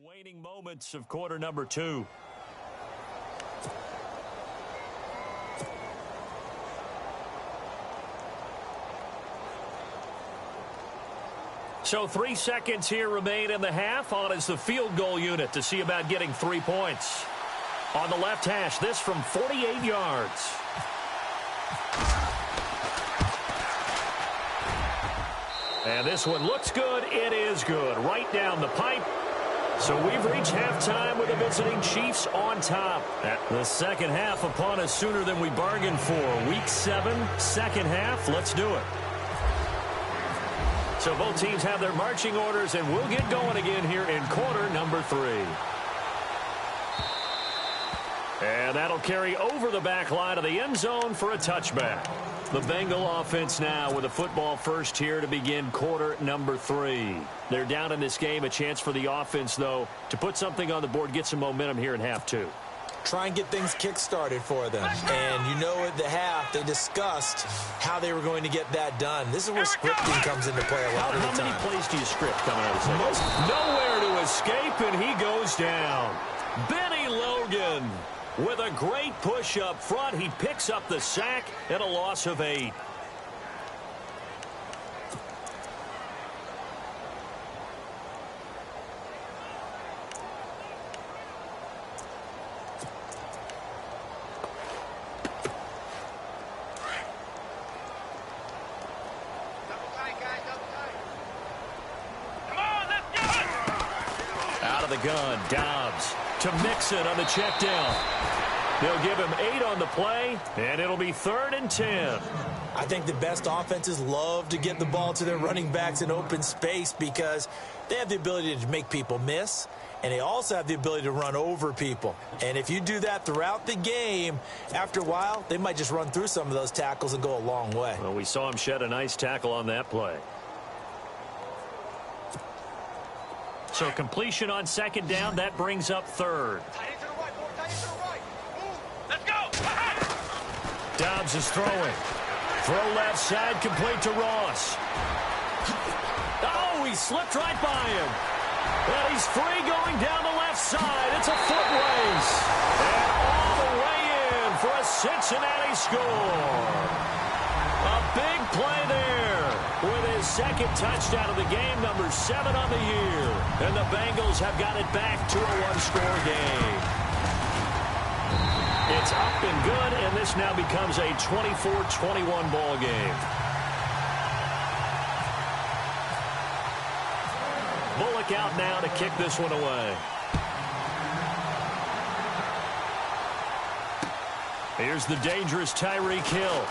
Waning moments of quarter number 2. So 3 seconds here remain in the half. On is the field goal unit to see about getting 3 points. On the left hash, this from 48 yards. And this one looks good. It is good. Right down the pipe. So we've reached halftime with the visiting Chiefs on top. The second half upon us sooner than we bargained for. Week 7, second half. Let's do it. So both teams have their marching orders, and we'll get going again here in quarter number 3. And that'll carry over the back line of the end zone for a touchback. The Bengal offense now with a football first here to begin quarter number 3. They're down in this game. A chance for the offense, though, to put something on the board, get some momentum here in half 2. Try and get things kick-started for them. And you know at the half, they discussed how they were going to get that done. This is where scripting comes into play a lot of the time. How many plays do you script coming out of the second? Nowhere to escape, and he goes down. Benny Logan with a great push up front. He picks up the sack and a loss of 8. Out of the gun, Dobbs to Mixon on the check down. They'll give him 8 on the play, and it'll be 3rd and 10. I think the best offenses love to get the ball to their running backs in open space because they have the ability to make people miss, and they also have the ability to run over people. And if you do that throughout the game, after a while, they might just run through some of those tackles and go a long way. Well, we saw him shed a nice tackle on that play. So completion on second down, that brings up 3rd. Dobbs is throwing. Throw left side, complete to Ross. Oh, he slipped right by him. Well, he's free going down the left side. It's a foot race. And all the way in for a Cincinnati score. A big play there with his second touchdown of the game, number 7 on the year. And the Bengals have got it back to a one-score game. It's up and good, and this now becomes a 24-21 ball game. Bullock out now to kick this one away. Here's the dangerous Tyreek Hill.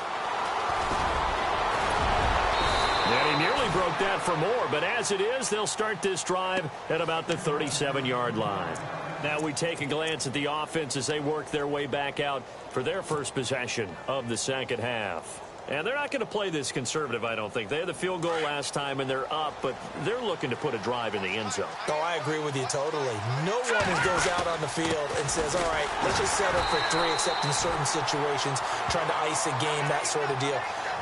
And he nearly broke that for more, but as it is, they'll start this drive at about the 37-yard line. Now we take a glance at the offense as they work their way back out for their first possession of the second half. And they're not going to play this conservative, I don't think. They had the field goal last time, and they're up, but they're looking to put a drive in the end zone. Oh, I agree with you totally. No one goes out on the field and says, all right, let's just set up for 3, except in certain situations, trying to ice a game, that sort of deal.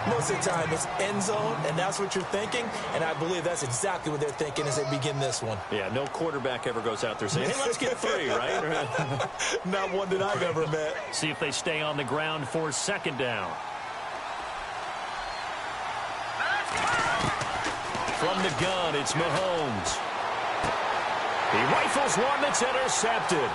Most of the time, it's end zone, and that's what you're thinking, and I believe that's exactly what they're thinking as they begin this one. Yeah, no quarterback ever goes out there saying, hey, let's get 3, right? Not one that I've ever met. See if they stay on the ground for second down. From the gun, it's Mahomes. He rifles one that's intercepted.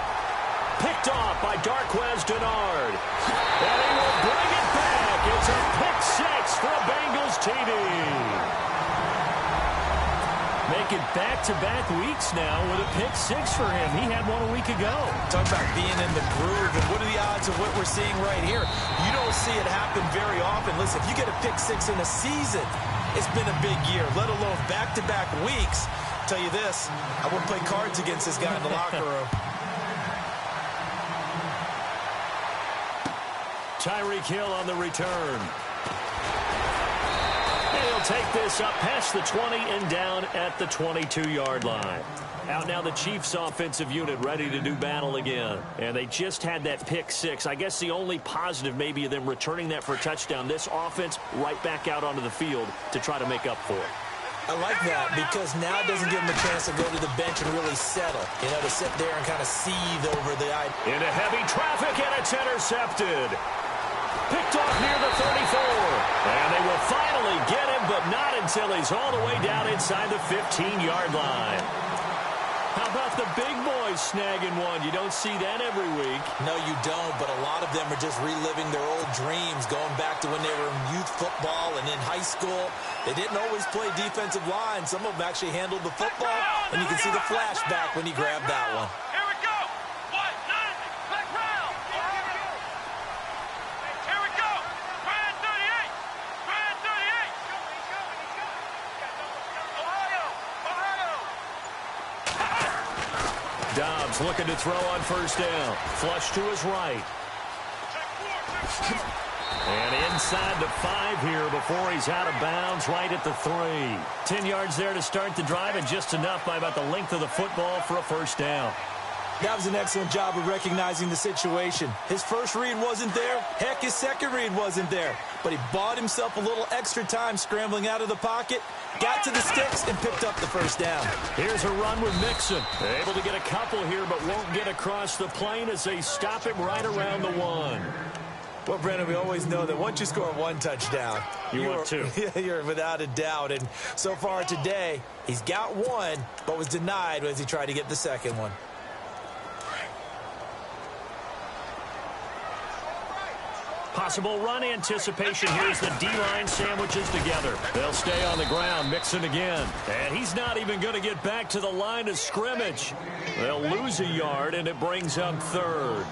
Picked off by Darquez Denard. And he will bring it back. It's a pick-6 for a Bengals TD. Making back-to-back weeks now with a pick-6 for him. He had one a week ago. Talk about being in the groove, and what are the odds of what we're seeing right here? You don't see it happen very often. Listen, if you get a pick-6 in a season, it's been a big year, let alone back-to-back weeks. I'll tell you this, I wouldn't play cards against this guy in the locker room. Tyreek Hill on the return. And he'll take this up past the 20 and down at the 22-yard line. Out now the Chiefs offensive unit ready to do battle again. And they just had that pick-6. I guess the only positive maybe of them returning that for a touchdown. This offense right back out onto the field to try to make up for it. I like that because now it doesn't give him a chance to go to the bench and really settle, to sit there and kind of seethe over the idea. Into heavy traffic, and it's intercepted. Picked off near the 34. And they will finally get him, but not until he's all the way down inside the 15-yard line. How about the big boys snagging one? You don't see that every week. No, you don't, but a lot of them are just reliving their old dreams, going back to when they were in youth football and in high school. They didn't always play defensive line. Some of them actually handled the football, and you can see the flashback when he grabbed that one. Here we go. White, nine, back round. Here we go. Brand 38. Brand 38. Ohio. Dobbs looking to throw on first down. Flush to his right. And inside the 5 here before he's out of bounds right at the 3. 10 yards there to start the drive, and just enough by about the length of the football for a first down. That was an excellent job of recognizing the situation. His first read wasn't there. Heck, his second read wasn't there. But he bought himself a little extra time scrambling out of the pocket, got to the sticks, and picked up the first down. Here's a run with Mixon. Able to get a couple here, but won't get across the plane as they stop him right around the 1. Well, Brandon, we always know that once you score one touchdown, you're 2. You're without a doubt. And so far today, he's got one, but was denied as he tried to get the second one. Possible run anticipation. Here's the D-line sandwiches together. They'll stay on the ground. Mixon again. And he's not even going to get back to the line of scrimmage. They'll lose a yard, and it brings up 3rd.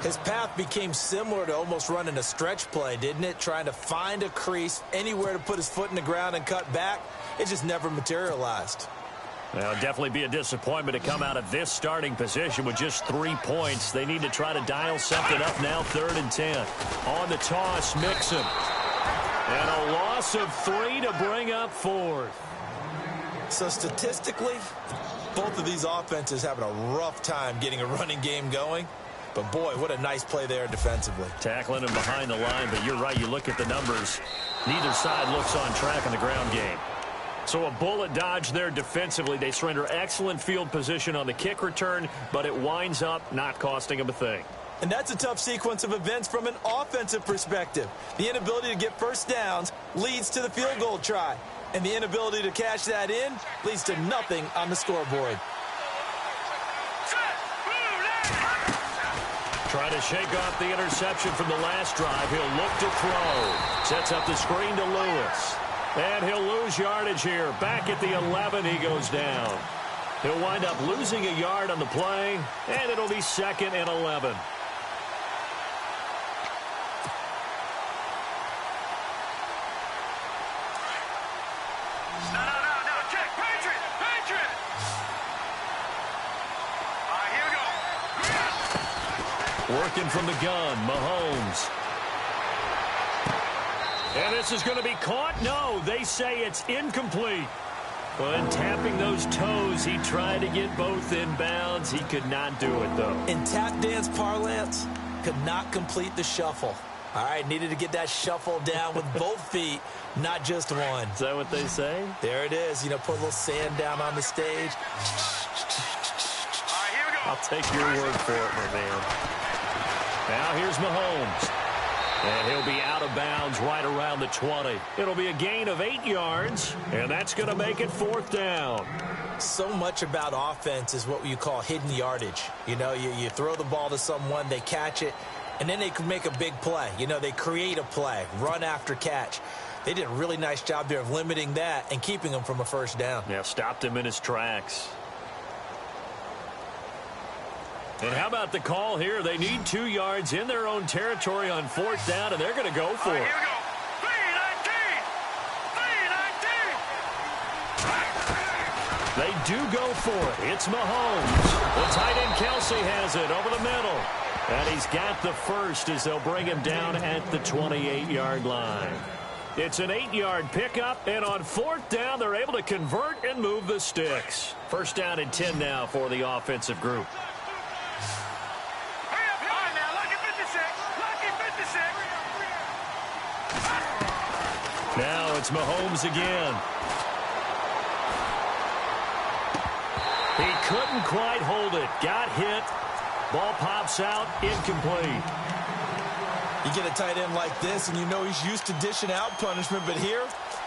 His path became similar to almost running a stretch play, didn't it? Trying to find a crease, anywhere to put his foot in the ground and cut back. It just never materialized. Well, it'll definitely be a disappointment to come out of this starting position with just 3 points. They need to try to dial something up now, 3rd and 10. On the toss, Mixon. And a loss of 3 to bring up 4th. So statistically, both of these offenses having a rough time getting a running game going. But, boy, what a nice play there defensively. Tackling him behind the line, but you're right. You look at the numbers. Neither side looks on track in the ground game. So a bullet dodge there defensively. They surrender excellent field position on the kick return, but it winds up not costing them a thing. And that's a tough sequence of events from an offensive perspective. The inability to get first downs leads to the field goal try. And the inability to cash that in leads to nothing on the scoreboard. Trying to shake off the interception from the last drive. He'll look to throw. Sets up the screen to Lewis. And he'll lose yardage here. Back at the 11, he goes down. He'll wind up losing a yard on the play, and it'll be 2nd and 11. No, check. Patriot. All right, here we go. Working from the gun, Mahomes. And this is going to be caught. No, they say it's incomplete. When tapping those toes, he tried to get both in bounds. He could not do it, though. In tap dance parlance, could not complete the shuffle. All right, needed to get that shuffle down with both feet, not just one. Is that what they say? There it is. Put a little sand down on the stage. All right, here we go. I'll take your word for it, my man. Now here's Mahomes. And he'll be out of bounds right around the 20. It'll be a gain of 8 yards, and that's going to make it 4th down. So much about offense is what you call hidden yardage. You throw the ball to someone, they catch it, and then they can make a big play. They create a play, run after catch. They did a really nice job there of limiting that and keeping him from a first down. Yeah, stopped him in his tracks. And how about the call here? They need 2 yards in their own territory on 4th down, and they're going to go for it. Here we go. 3-19. They do go for it. It's Mahomes. The tight end Kelsey has it over the middle. And he's got the first as they'll bring him down at the 28-yard line. It's an 8-yard pickup, and on 4th down, they're able to convert and move the sticks. First down and 10 now for the offensive group. Now it's Mahomes again. couldn't quite hold it. Got hit. Ball pops out, incomplete. You get a tight end like this, and you know he's used to dishing out punishment, but here,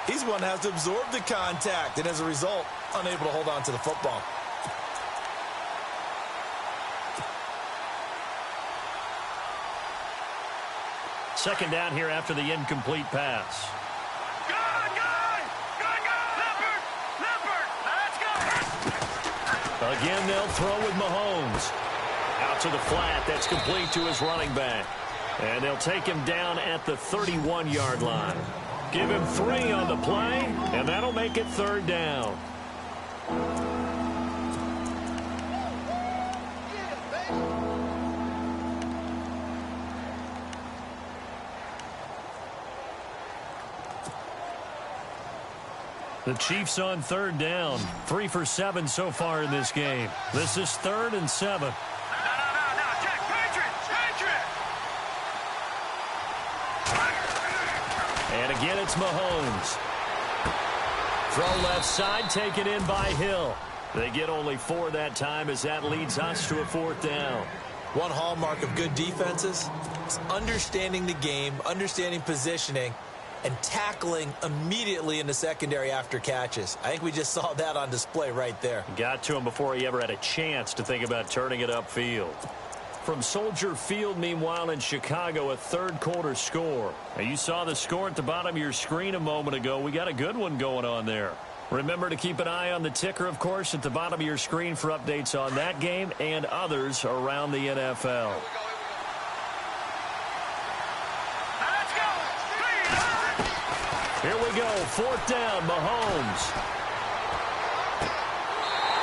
he's one that has to absorb the contact, and as a result, unable to hold on to the football. Second down here after the incomplete pass. Again, they'll throw with Mahomes. Out to the flat. That's complete to his running back. And they'll take him down at the 31-yard line. Give him 3 on the play, and that'll make it third down. The Chiefs on third down. 3 for 7 so far in this game. This is 3rd and 7. And again, it's Mahomes. Throw left side, taken in by Hill. They get only 4 that time as that leads us to a 4th down. One hallmark of good defenses is understanding the game, understanding positioning, and tackling immediately in the secondary after catches. I think we just saw that on display right there. Got to him before he ever had a chance to think about turning it upfield. From Soldier Field, meanwhile, in Chicago, a third-quarter score. Now, you saw the score at the bottom of your screen a moment ago. We got a good one going on there. Remember to keep an eye on the ticker, of course, at the bottom of your screen for updates on that game and others around the NFL. Here we go, 4th down, Mahomes.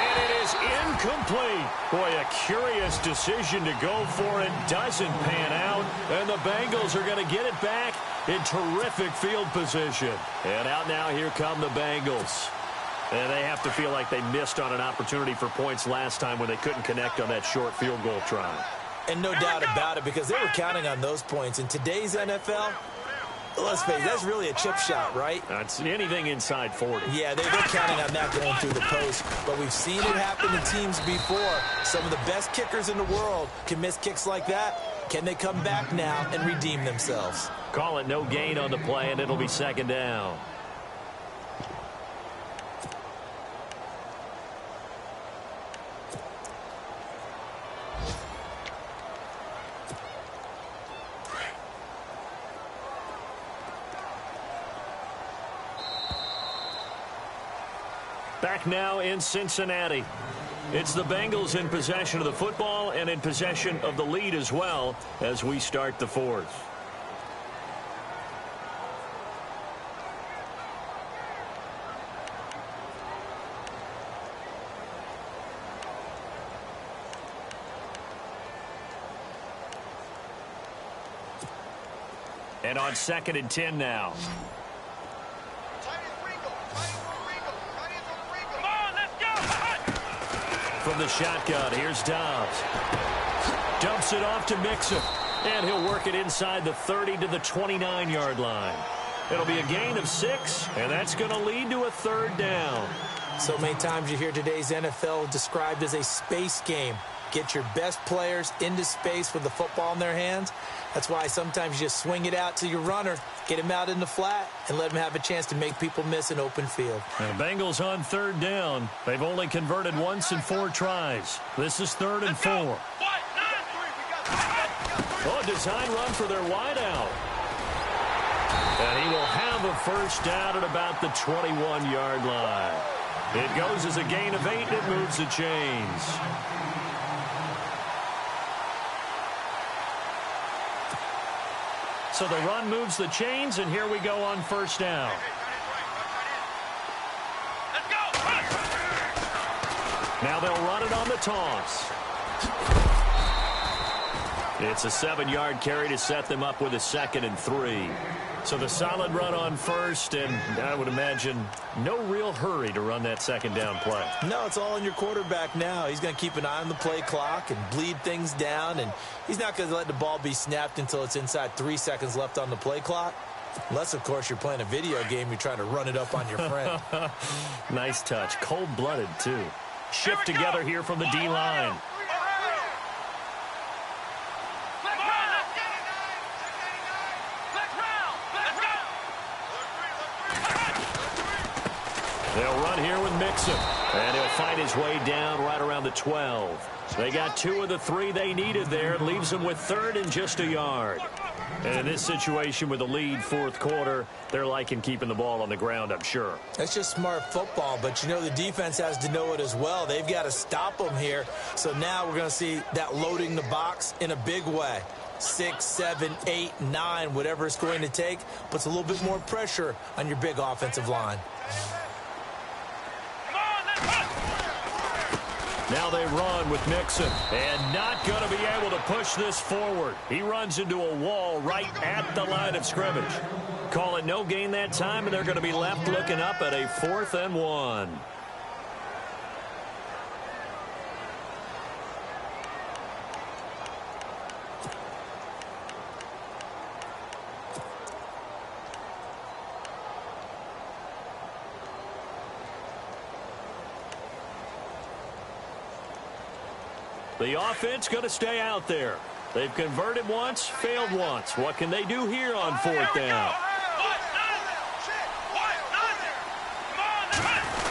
And it is incomplete. Boy, a curious decision to go for it. Doesn't pan out. And the Bengals are going to get it back in terrific field position. And out now, here come the Bengals. And they have to feel like they missed on an opportunity for points last time when they couldn't connect on that short field goal try. And no doubt about it, because they were counting on those points. In today's NFL, let's face it, that's really a chip shot, right? That's anything inside 40. Yeah, they're counting on that going through the post. But we've seen it happen to teams before. Some of the best kickers in the world can miss kicks like that. Can they come back now and redeem themselves? Call it no gain on the play, and it'll be 2nd down. Back now in Cincinnati. It's the Bengals in possession of the football and in possession of the lead as well as we start the 4th. And on 2nd and 10 now. From the shotgun, here's Dobbs. Dumps it off to Mixon. And he'll work it inside the 30 to the 29-yard line. It'll be a gain of 6, and that's going to lead to a 3rd down. So many times you hear today's NFL described as a space game. Get your best players into space with the football in their hands. That's why sometimes you just swing it out to your runner, get him out in the flat, and let him have a chance to make people miss an open field. And the Bengals on 3rd down. They've only converted once in 4 tries. This is 3rd and 4. Oh, a design run for their wideout. And he will have a 1st down at about the 21-yard line. It goes as a gain of 8, and it moves the chains. So the run moves the chains, and here we go on 1st down. Let's go. Now they'll run it on the toss. It's a 7-yard carry to set them up with a 2nd and 3. So the solid run on 1st, and I would imagine no real hurry to run that 2nd down play. No, it's all on your quarterback now. He's going to keep an eye on the play clock and bleed things down, and he's not going to let the ball be snapped until it's inside 3 seconds left on the play clock. Unless, of course, you're playing a video game, you're trying to run it up on your friend. Nice touch. Cold-blooded, too. shift together here from the D-line. They'll run here with Mixon, and he'll find his way down right around the 12. They got 2 of the 3 they needed there. It leaves them with 3rd and just a yard. And in this situation with the lead, 4th quarter, they're liking keeping the ball on the ground, I'm sure. That's just smart football, but you know the defense has to know it as well. They've got to stop them here. So now we're going to see that loading the box in a big way. 6, 7, 8, 9, whatever it's going to take, puts a little bit more pressure on your big offensive line. Now they run with Mixon, and not going to be able to push this forward. He runs into a wall right at the line of scrimmage. Call it no gain that time, and they're going to be left looking up at a 4th and 1. The offense going to stay out there. They've converted once, failed once. What can they do here on 4th down?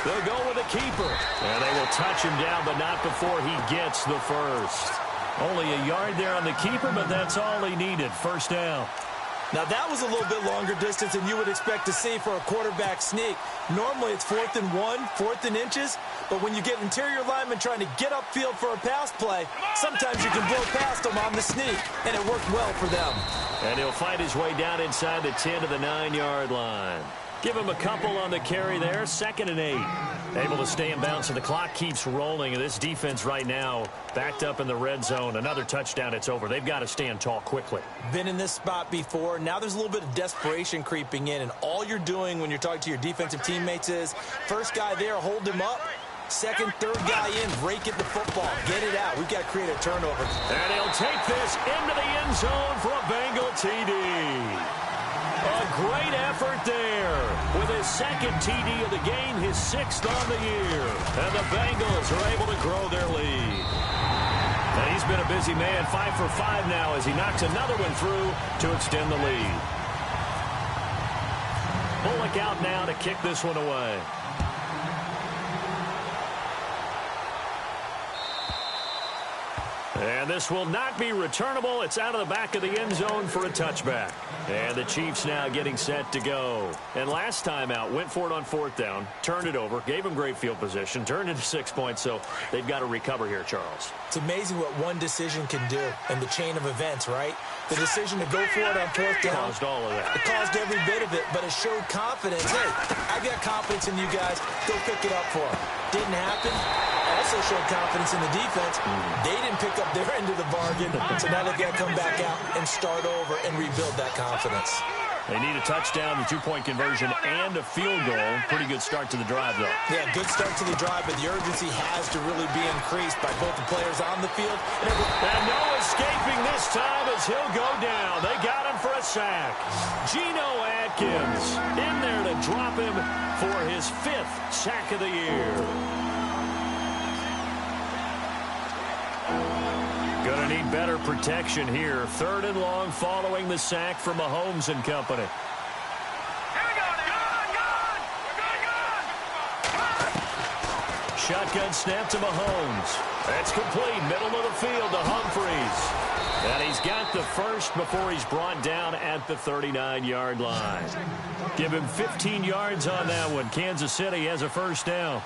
They'll go with a keeper. And they will touch him down, but not before he gets the first. Only a yard there on the keeper, but that's all he needed. 1st down. Now, that was a little bit longer distance than you would expect to see for a quarterback sneak. Normally, it's 4th and 1, 4th and inches. But when you get interior linemen trying to get upfield for a pass play, sometimes you can blow past them on the sneak, and it worked well for them. And he'll fight his way down inside the 10 to the 9-yard line. Give him a couple on the carry there. 2nd and 8. Able to stay in bounds, so the clock keeps rolling. And this defense right now backed up in the red zone. Another touchdown, it's over. They've got to stand tall quickly. Been in this spot before. Now there's a little bit of desperation creeping in. And all you're doing when you're talking to your defensive teammates is, first guy there, hold him up. 2nd, 3rd guy in, break at the football. Get it out. We've got to create a turnover. And he'll take this into the end zone for a Bengal TD. A great effort there with his 2nd TD of the game, his 6th on the year. And the Bengals are able to grow their lead. And he's been a busy man, 5 for 5 now as he knocks another one through to extend the lead. Bullock out now to kick this one away. And this will not be returnable. It's out of the back of the end zone for a touchback. And the Chiefs now getting set to go. And last time out, went for it on 4th down, turned it over, gave them great field position, turned into 6 points, so they've got to recover here, Charles. It's amazing what one decision can do in the chain of events, right? The decision to go for it on 4th down. Caused all of that. It caused every bit of it, but it showed confidence. Hey, I've got confidence in you guys. Go pick it up for them. Didn't happen. Also showed confidence in the defense. They didn't pick up their end of the bargain, so now they've got to come back out and start over and rebuild that confidence. They need a touchdown, the 2-point conversion, and a field goal. Pretty good start to the drive, though. Yeah, good start to the drive, but the urgency has to really be increased by both the players on the field. And no escaping this time as he'll go down. They got him for a sack. Geno Atkins in there to drop him for his 5th sack of the year. Going to need better protection here. 3rd and long following the sack from Mahomes and company. Here we go now. Shotgun snap to Mahomes. It's complete. Middle of the field to Humphreys. And he's got the first before he's brought down at the 39-yard line. Give him 15 yards on that one. Kansas City has a 1st down.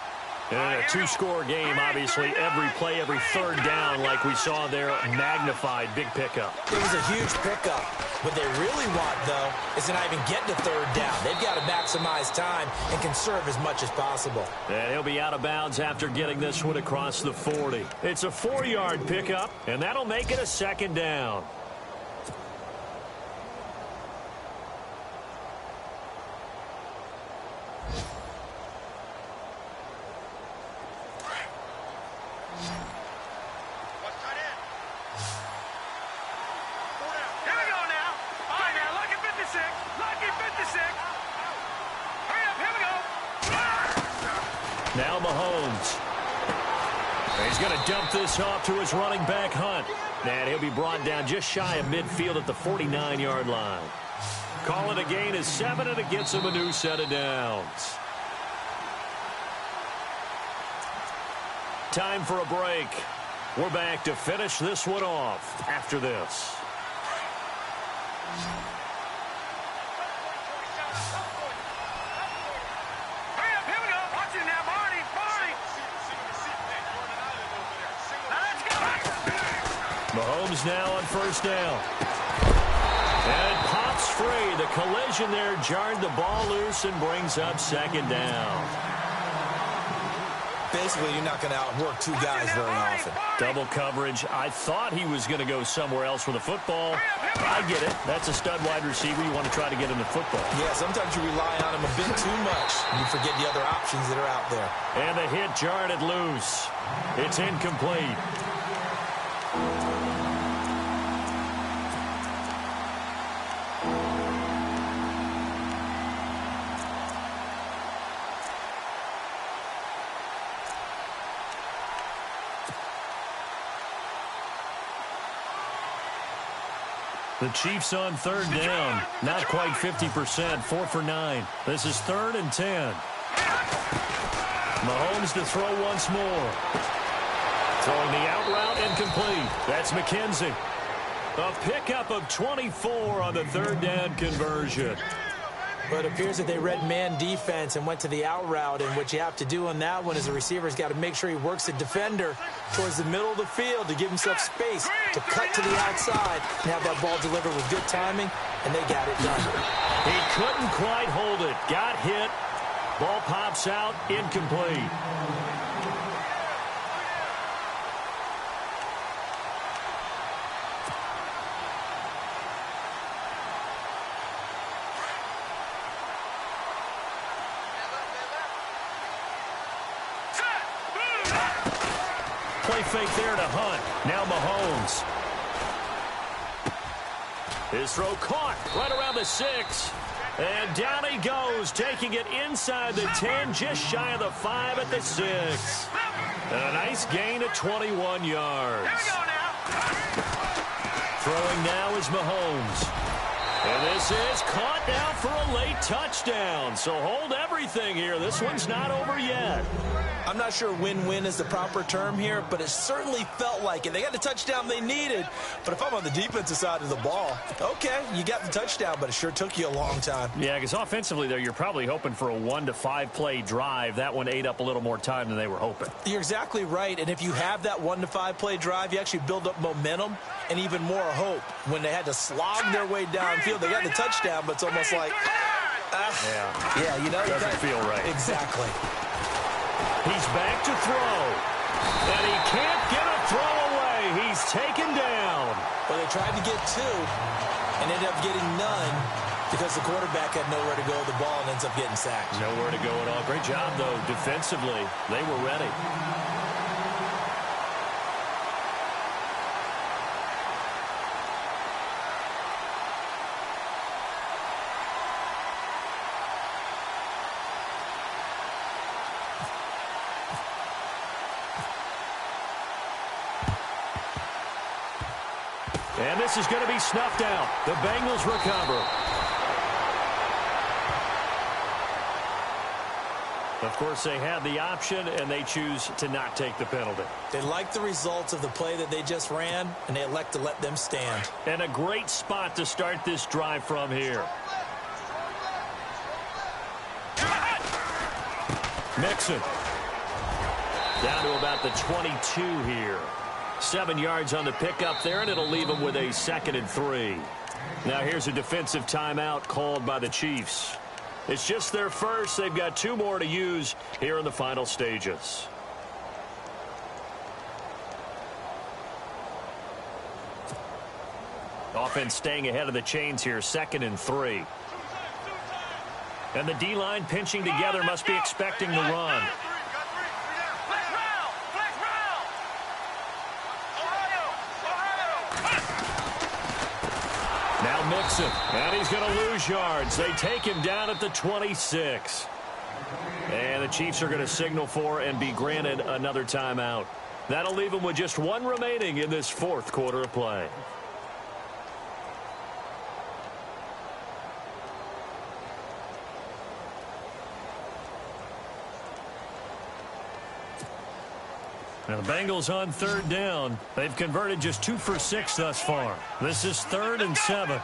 And a 2-score game, obviously, every play, every 3rd down, like we saw there, magnified, big pickup. It was a huge pickup. What they really want, though, is to not even get to 3rd down. They've got to maximize time and conserve as much as possible. And he'll be out of bounds after getting this one across the 40. It's a 4-yard pickup, and that'll make it a 2nd down. Now Mahomes. He's going to dump this off to his running back, Hunt. And he'll be brought down just shy of midfield at the 49-yard line. Call it a gain of 7, and it gets him a new set of downs. Time for a break. We're back to finish this one off after this. Here we go. Watch it now, Barney. Mahomes now on first down. And it pops free. The collision there jarred the ball loose and brings up second down. Basically, you're not going to outwork two guys very often. Double coverage. I thought he was going to go somewhere else with the football. I get it. That's a stud wide receiver. You want to try to get him the football. Yeah, sometimes you rely on him a bit too much. And you forget the other options that are out there. And the hit jarred it loose. It's incomplete. The Chiefs on third down. Not quite 50%. 4 for 9. This is 3rd and 10. Mahomes to throw once more. Throwing the out route incomplete. That's McKenzie. A pickup of 24 on the third down conversion. But it appears that they read man defense and went to the out route. And what you have to do on that one is the receiver's got to make sure he works the defender towards the middle of the field to give himself space to cut to the outside and have that ball delivered with good timing, and they got it done. He couldn't quite hold it. Got hit. Ball pops out. Incomplete. Play fake there to Hunt. Now Mahomes. His throw caught right around the 6. And down he goes, taking it inside the 10, just shy of the 5 at the 6. A nice gain of 21 yards. Throwing now is Mahomes. And this is caught now for a late touchdown. So hold everything here. This one's not over yet. I'm not sure win-win is the proper term here, but it certainly felt like it. They got the touchdown they needed, but if I'm on the defensive side of the ball, okay, you got the touchdown, but it sure took you a long time. Yeah, because offensively, there, you're probably hoping for a 1 to 5 play drive. That one ate up a little more time than they were hoping. You're exactly right, and if you have that 1 to 5 play drive, you actually build up momentum and even more hope. When they had to slog their way downfield, they got the touchdown, but it's almost like, yeah, you know, doesn't feel right. Exactly. He's back to throw. And he can't get a throw away. He's taken down. Well, they tried to get 2 and ended up getting none because the quarterback had nowhere to go with the ball and ends up getting sacked. Nowhere to go at all. Great job, though, defensively. They were ready. And this is going to be snuffed out. The Bengals recover. Of course, they had the option, and they choose to not take the penalty. They like the results of the play that they just ran, and they elect to let them stand. And a great spot to start this drive from here. Mixon. Down to about the 22 here. 7 yards on the pickup there, and it'll leave them with a 2nd and 3. Now here's a defensive timeout called by the Chiefs. It's just their first. They've got 2 more to use here in the final stages. Offense staying ahead of the chains here, 2nd and 3. And the D-line pinching together, must be expecting the run. Now Mixon, and he's going to lose yards. They take him down at the 26. And the Chiefs are going to signal for and be granted another timeout. That'll leave them with just one remaining in this fourth quarter of play. Now the Bengals on third down. They've converted just 2 for 6 thus far. This is 3rd and 7.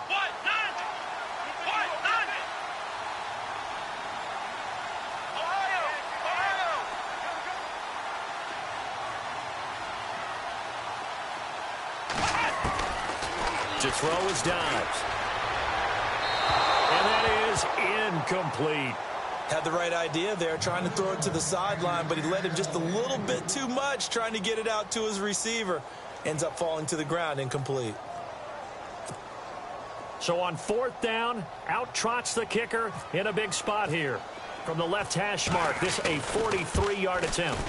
To throw his dives. And that is incomplete. Had the right idea there, trying to throw it to the sideline, but he led him just a little bit too much, trying to get it out to his receiver. Ends up falling to the ground, incomplete. So on 4th down, out trots the kicker in a big spot here. From the left hash mark, this a 43-yard attempt.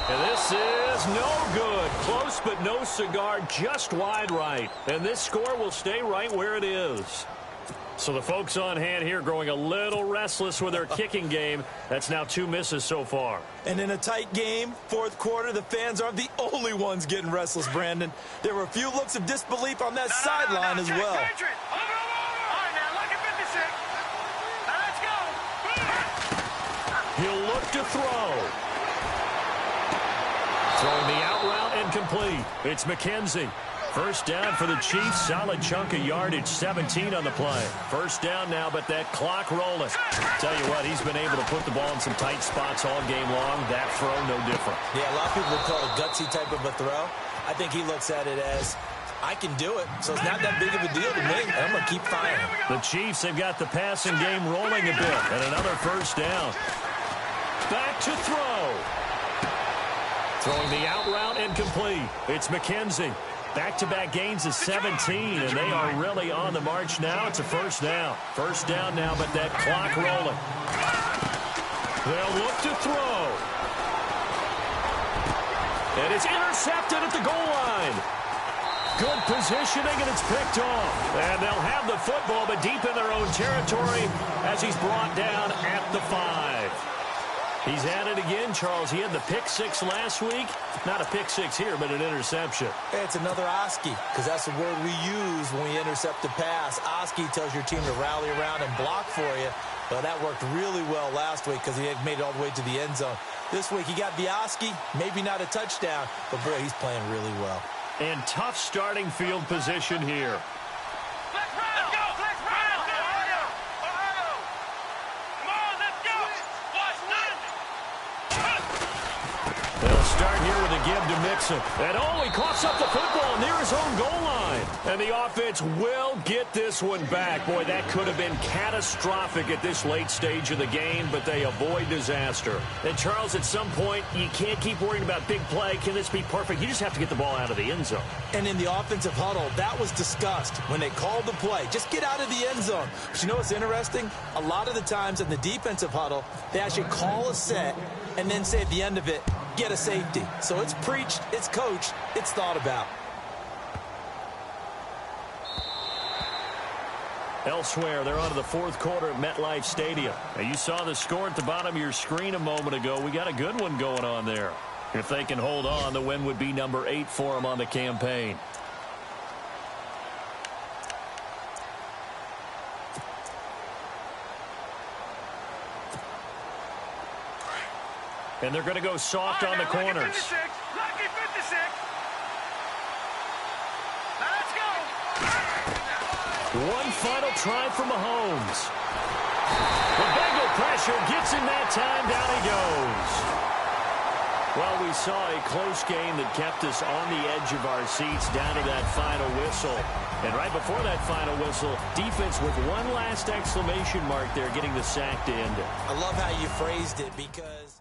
And this is no good. Close but no cigar, just wide right. And this score will stay right where it is. So the folks on hand here growing a little restless with their kicking game. That's now 2 misses so far. And in a tight game, 4th quarter, the fans aren't the only ones getting restless, Brandon. There were a few looks of disbelief on that sideline as well. He'll look to throw. Throwing the out route incomplete. It's McKenzie. First down for the Chiefs. Solid chunk of yardage. 17 on the play. First down now, but that clock rolling. Tell you what, he's been able to put the ball in some tight spots all game long. That throw, no different. Yeah, a lot of people would call it a gutsy type of a throw. I think he looks at it as, I can do it, so it's not that big of a deal to me. I'm going to keep firing. The Chiefs have got the passing game rolling a bit. And another first down. Back to throw. Throwing the out route incomplete. It's McKenzie. Back-to-back gains of 17, and they are really on the march now. It's a first down. First down now, but that clock rolling. They'll look to throw. And it's intercepted at the goal line. Good positioning, and it's picked off. And they'll have the football, but deep in their own territory as he's brought down at the 5. He's at it again, Charles. He had the pick 6 last week. Not a pick 6 here, but an interception. Hey, it's another Oski, because that's the word we use when we intercept a pass. Oski tells your team to rally around and block for you. Well, that worked really well last week because he had made it all the way to the end zone. This week, he got the Oski, maybe not a touchdown, but, boy, he's playing really well. And tough starting field position here. Start here with a give to Mixon. And he coughs up the football near his own goal line. And the offense will get this one back. Boy, that could have been catastrophic at this late stage of the game, but they avoid disaster. And, Charles, at some point, you can't keep worrying about big play. Can this be perfect? You just have to get the ball out of the end zone. And in the offensive huddle, that was discussed when they called the play. Just get out of the end zone. But you know what's interesting? A lot of the times in the defensive huddle, they actually call a set and then say at the end of it, get a safety. So it's preached, it's coached, it's thought about. Elsewhere, they're on to the 4th quarter at MetLife Stadium. Now, you saw the score at the bottom of your screen a moment ago. We got a good one going on there. If they can hold on, the win would be number 8 for them on the campaign. And they're going to go soft on the corners. Lucky 56. Lucky 56. Now let's go. One final try for Mahomes. The Bengal pressure gets him that time. Down he goes. Well, we saw a close game that kept us on the edge of our seats down to that final whistle. And right before that final whistle, defense with one last exclamation mark there, getting the sack to end it. I love how you phrased it because...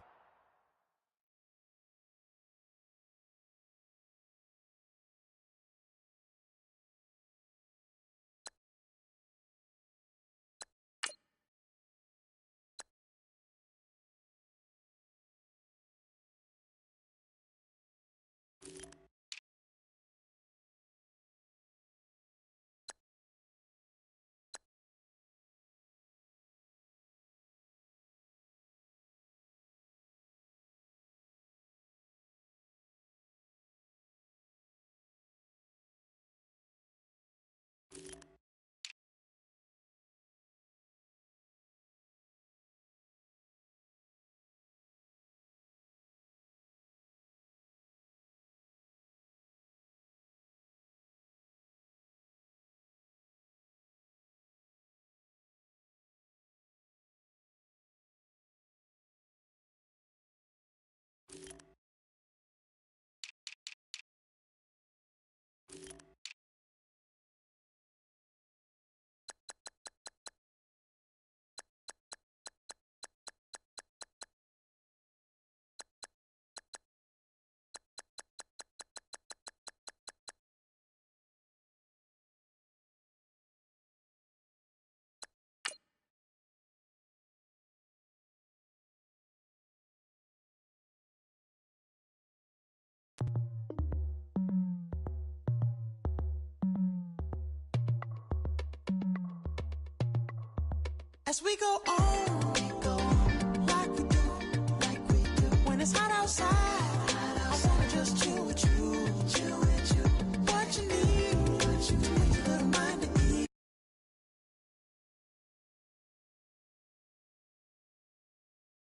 As we go on, like we do, when it's hot outside.